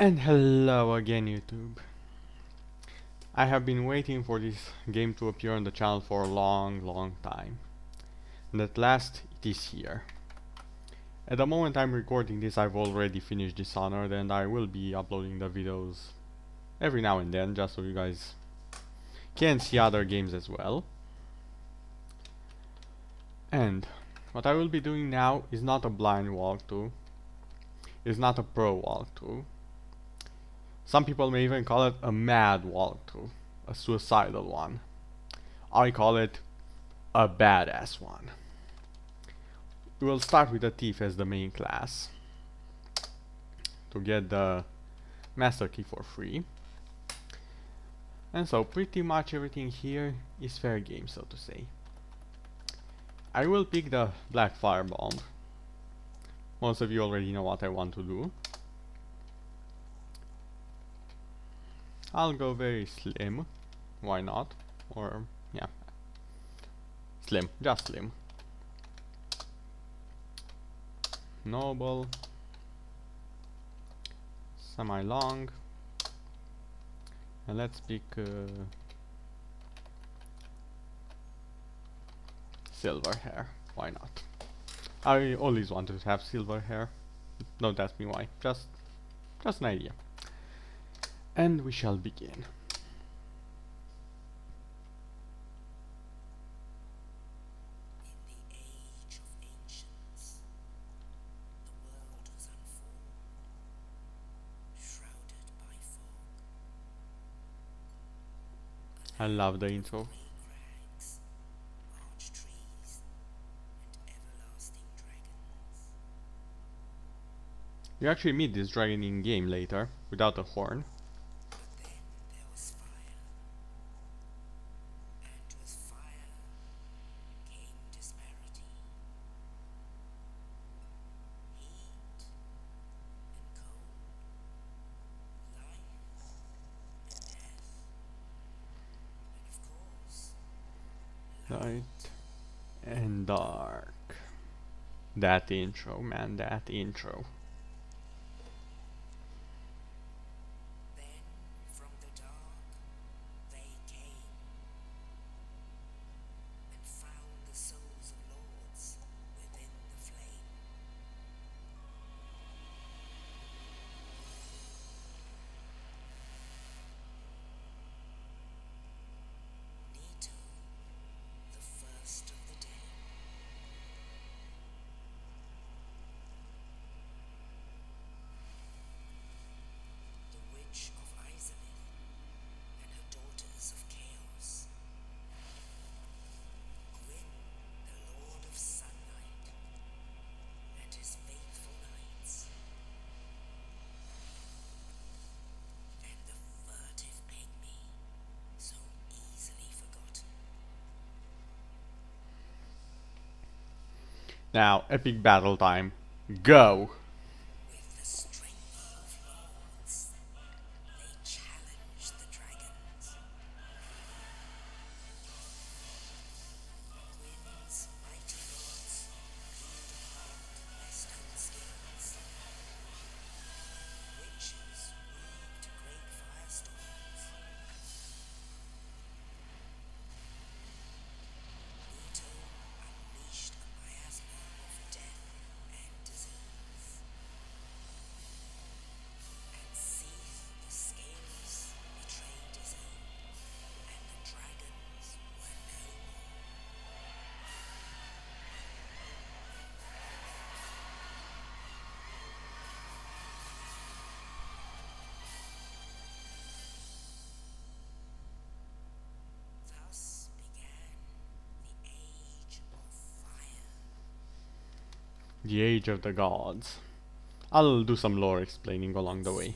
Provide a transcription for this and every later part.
And hello again, YouTube. I have been waiting for this game to appear on the channel for a long time. And at last it is here. At the moment I'm recording this, I've already finished Dishonored, and I will be uploading the videos every now and then just so you guys can see other games as well. And what I will be doing now is not a blind walkthrough. It's not a pro walkthrough. Some people may even call it a mad walkthrough, a suicidal one. I call it a badass one. We will start with the thief as the main class to get the master key for free. And so pretty much everything here is fair game, so to say. I will pick the black firebomb. Most of you already know what I want to do. I'll go very slim. Why not? Or, yeah. Slim. Just slim. Noble. Semi-long. And let's pick silver hair. Why not? I always wanted to have silver hair. Don't ask me why. Just an idea. And we shall begin. I love the intro. You actually meet this dragon in game later, without a horn. Light and dark. That intro, man, that intro. Now, epic battle time. Go! The Age of the Gods. I'll do some lore explaining along the way.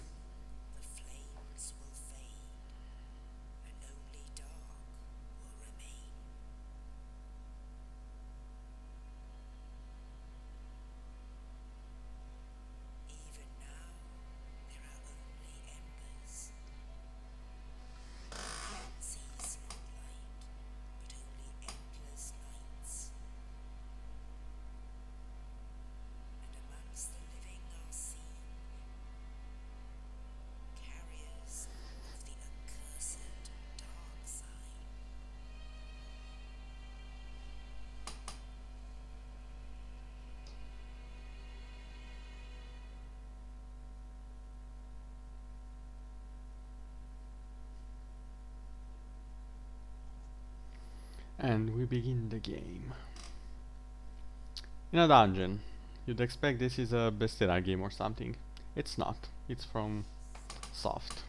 And we begin the game. In a dungeon. You'd expect this is a bestiary game or something. It's not. It's from Soft.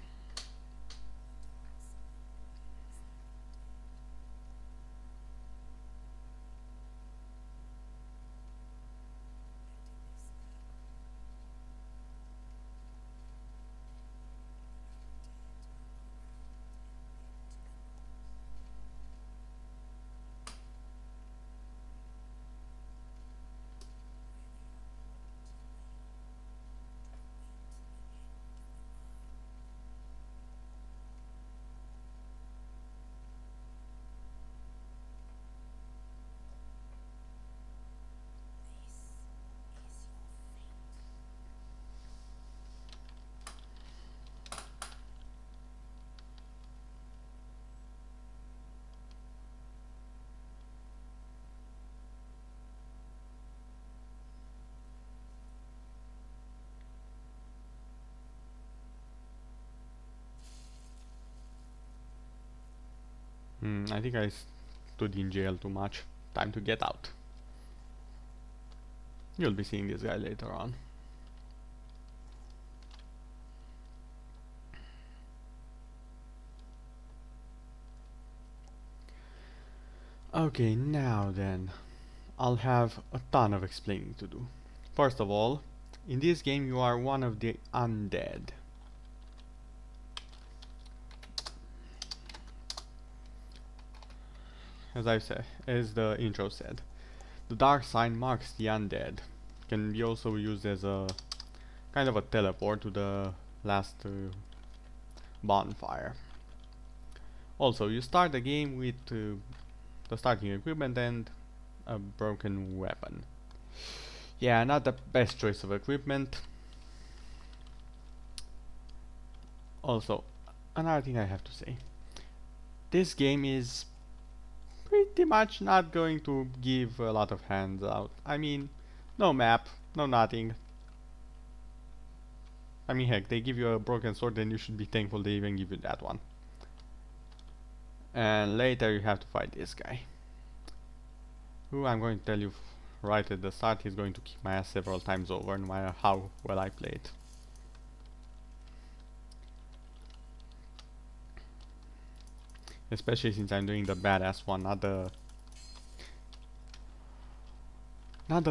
I think I stood in jail too much. Time to get out. You'll be seeing this guy later on. Okay, now then. I'll have a ton of explaining to do. First of all, in this game you are one of the undead. As the intro said, the dark sign marks the undead. Can be also used as a kind of a teleport to the last bonfire. Also, you start the game with the starting equipment and a broken weapon. Yeah, not the best choice of equipment. Also, another thing I have to say. This game is pretty much not going to give a lot of hands out. I mean, no map, no nothing. I mean, heck, they give you a broken sword and you should be thankful they even give you that one. And later you have to fight this guy, who I'm going to tell you right at the start, he's going to kick my ass several times over, no matter how well I play it. Especially since I'm doing the badass one, not the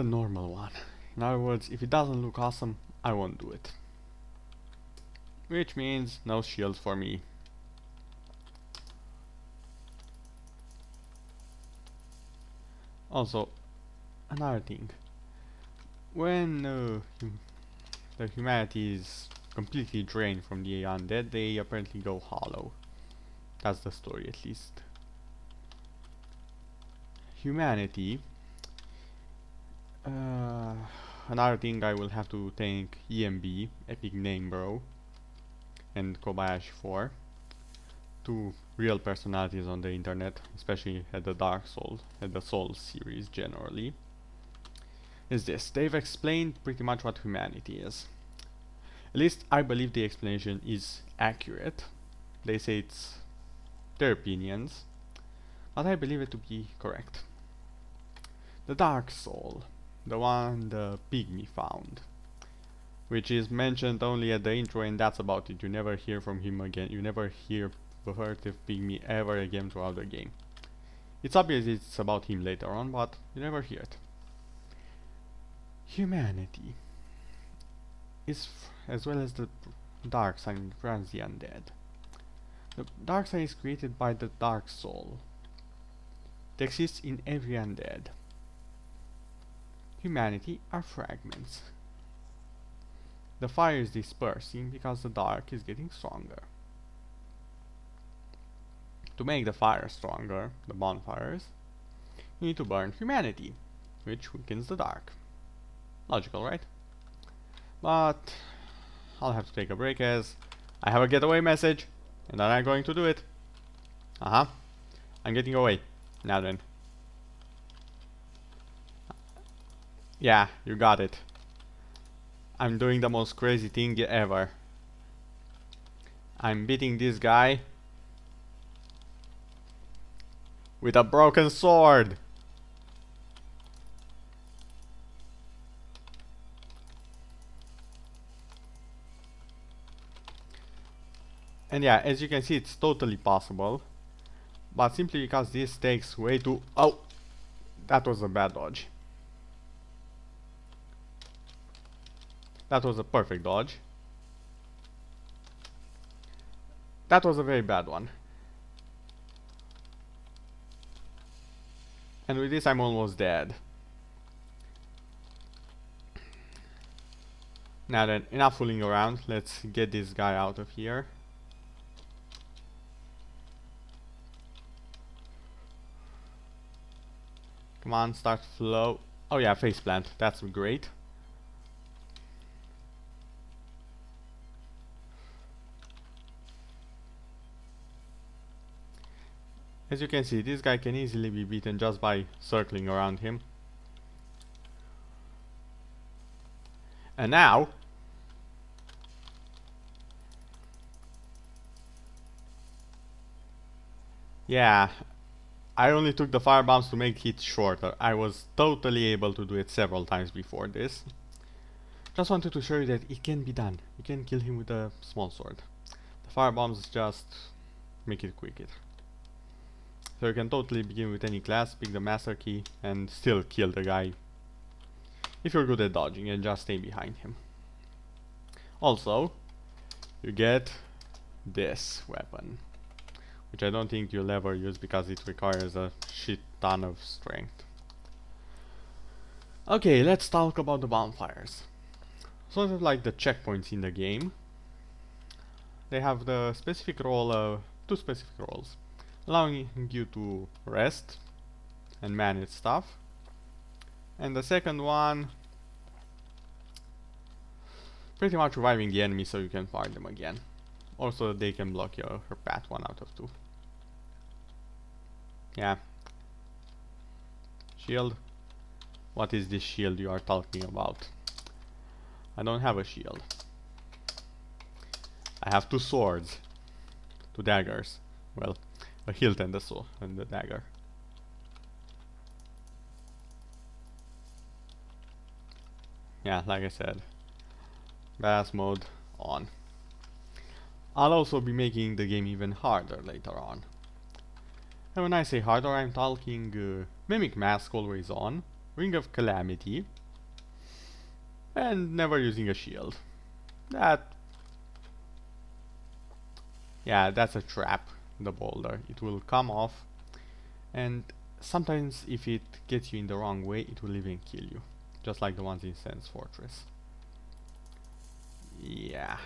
normal one. In other words, if it doesn't look awesome, I won't do it. Which means no shields for me. Also, another thing. When the humanity is completely drained from the undead, they apparently go hollow. That's the story, at least. Humanity. Another thing I will have to thank EMB, epicnamebro, and Kobayashi for. Two real personalities on the internet, especially at the DarkSouls, at the Souls series generally. Is this. They've explained pretty much what humanity is. At least I believe the explanation is accurate. They say it's their opinions, but I believe it to be correct. The Dark Soul, the one the pygmy found, which is mentioned only at the intro, and that's about it. You never hear from him again. You never hear the furtive pygmy ever again throughout the game. It's obvious it's about him later on, but you never hear it. Humanity is, as well as the dark sign, runs the undead. The dark sign is created by the dark soul. It exists in every undead. Humanity are fragments. The fire is dispersing because the dark is getting stronger. To make the fire stronger, the bonfires, you need to burn humanity, which weakens the dark. Logical, right? But I'll have to take a break as I have a getaway message, and then I'm going to do it. I'm getting away. Now then. Yeah, you got it. I'm doing the most crazy thing ever. I'm beating this guy. With a broken sword! And yeah, as you can see, it's totally possible. But simply because this takes way too... Oh! That was a bad dodge. That was a perfect dodge. That was a very bad one. And with this I'm almost dead. Now then, enough fooling around. Let's get this guy out of here. Come on, start flow. Oh yeah, faceplant. That's great. As you can see, this guy can easily be beaten just by circling around him. And now... Yeah, I only took the fire bombs to make it shorter. I was totally able to do it several times before this. Just wanted to show you that it can be done. You can kill him with a small sword. The fire bombs just make it quicker. So you can totally begin with any class, pick the master key, and still kill the guy if you're good at dodging and just stay behind him. Also, you get this weapon, which I don't think you'll ever use because it requires a shit ton of strength. Okay, let's talk about the bonfires. Sort of like the checkpoints in the game. They have the specific role, two specific roles, allowing you to rest and manage stuff. And the second one, pretty much reviving the enemy so you can fire them again. Also, they can block your path 1 out of 2. Yeah. Shield. What is this shield you are talking about? I don't have a shield. I have 2 swords. 2 daggers. Well, a hilt and a sword and a dagger. Yeah, like I said. Badass mode on. I'll also be making the game even harder later on. And when I say harder, I'm talking Mimic Mask always on, Ring of Calamity, and never using a shield. Yeah, that's a trap, the boulder. It will come off, and sometimes if it gets you in the wrong way, it will even kill you. Just like the ones in Sense Fortress. Yeah.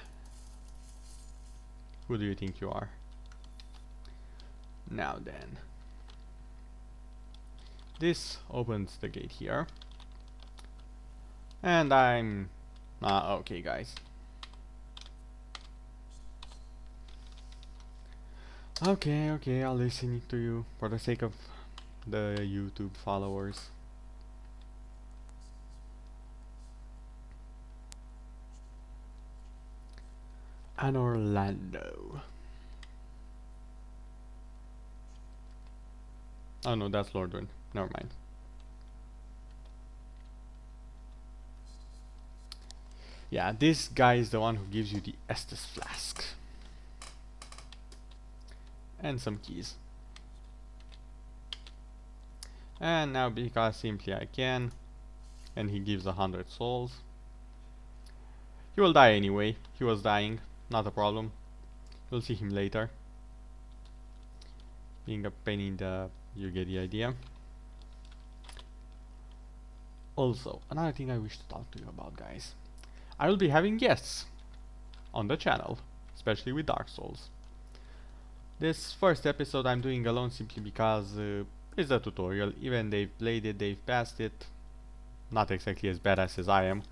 Who do you think you are? Now then. This opens the gate here. And I'm... okay guys. Okay, I'll listen to you for the sake of the YouTube followers. And Orlando. Oh no, that's Lordwin. Never mind. Yeah, this guy is the one who gives you the Estus flask. And some keys. And now because simply I can, and he gives 100 souls. He will die anyway. He was dying. Not a problem. We'll see him later. Being a pain in the... you get the idea. Also, another thing I wish to talk to you about, guys. I will be having guests on the channel, especially with Dark Souls. This first episode I'm doing alone simply because it's a tutorial. Even they've played it, they've passed it. Not exactly as badass as I am.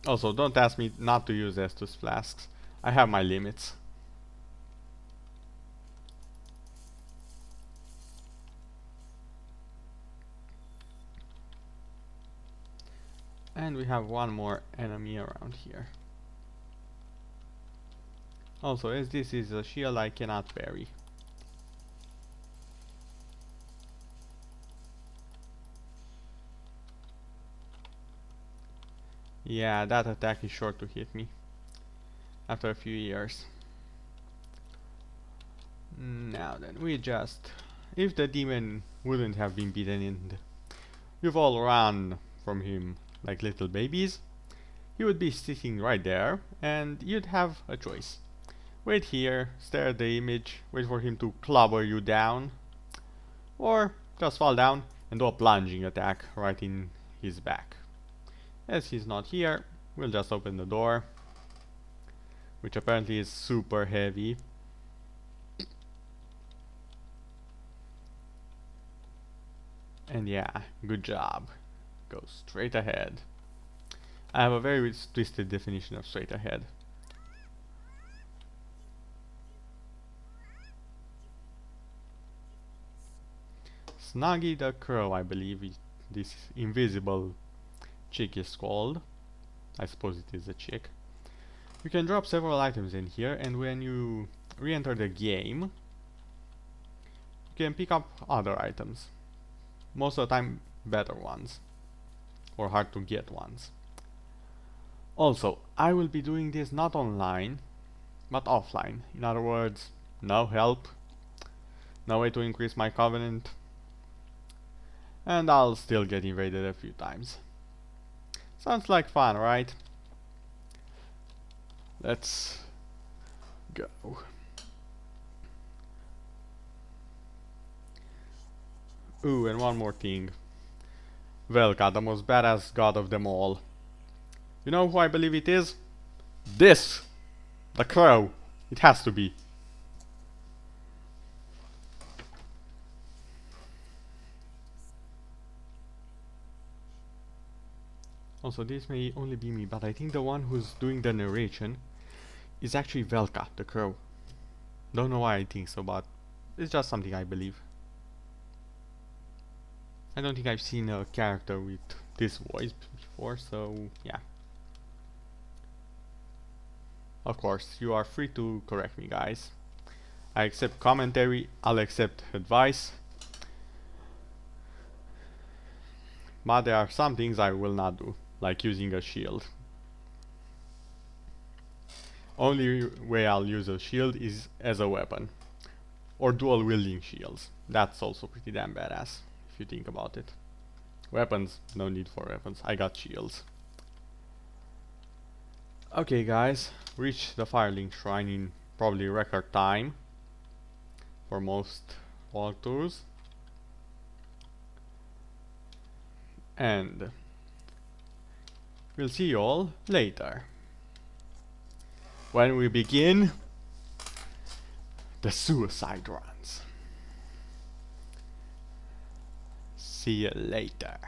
Also, don't ask me not to use Estus flasks. I have my limits. And we have one more enemy around here. Also, as this is a shield, I cannot parry. Yeah, that attack is sure to hit me after a few years. Now then, we just... If the demon wouldn't have been beaten and you've all run from him like little babies, he would be sitting right there and you'd have a choice. Wait here, stare at the image, wait for him to clobber you down, or just fall down and do a plunging attack right in his back. As he's not here, we'll just open the door, which apparently is super heavy. And yeah, good job. Go straight ahead. I have a very twisted definition of straight ahead. Snuggy the Crow, I believe this invisible chick is called. I suppose it is a chick. You can drop several items in here, and when you re-enter the game, you can pick up other items. Most of the time better ones, or hard to get ones. Also, I will be doing this not online, but offline. In other words, no help, no way to increase my covenant, and I'll still get invaded a few times. Sounds like fun, right? Let's go. Ooh, and one more thing. Velka, the most badass god of them all. You know who I believe it is? This! The crow! It has to be. Also, this may only be me, but I think the one who's doing the narration is actually Velka, the crow. Don't know why I think so, but it's just something I believe. I don't think I've seen a character with this voice before, so yeah. Of course, you are free to correct me, guys. I accept commentary, I'll accept advice. But there are some things I will not do, like using a shield. Only way I'll use a shield is as a weapon. Or dual wielding shields. That's also pretty damn badass, if you think about it. Weapons, no need for weapons, I got shields. Okay guys, reached the Firelink Shrine in probably record time for most walkthroughs. And we'll see you all later, when we begin the suicide runs. See you later.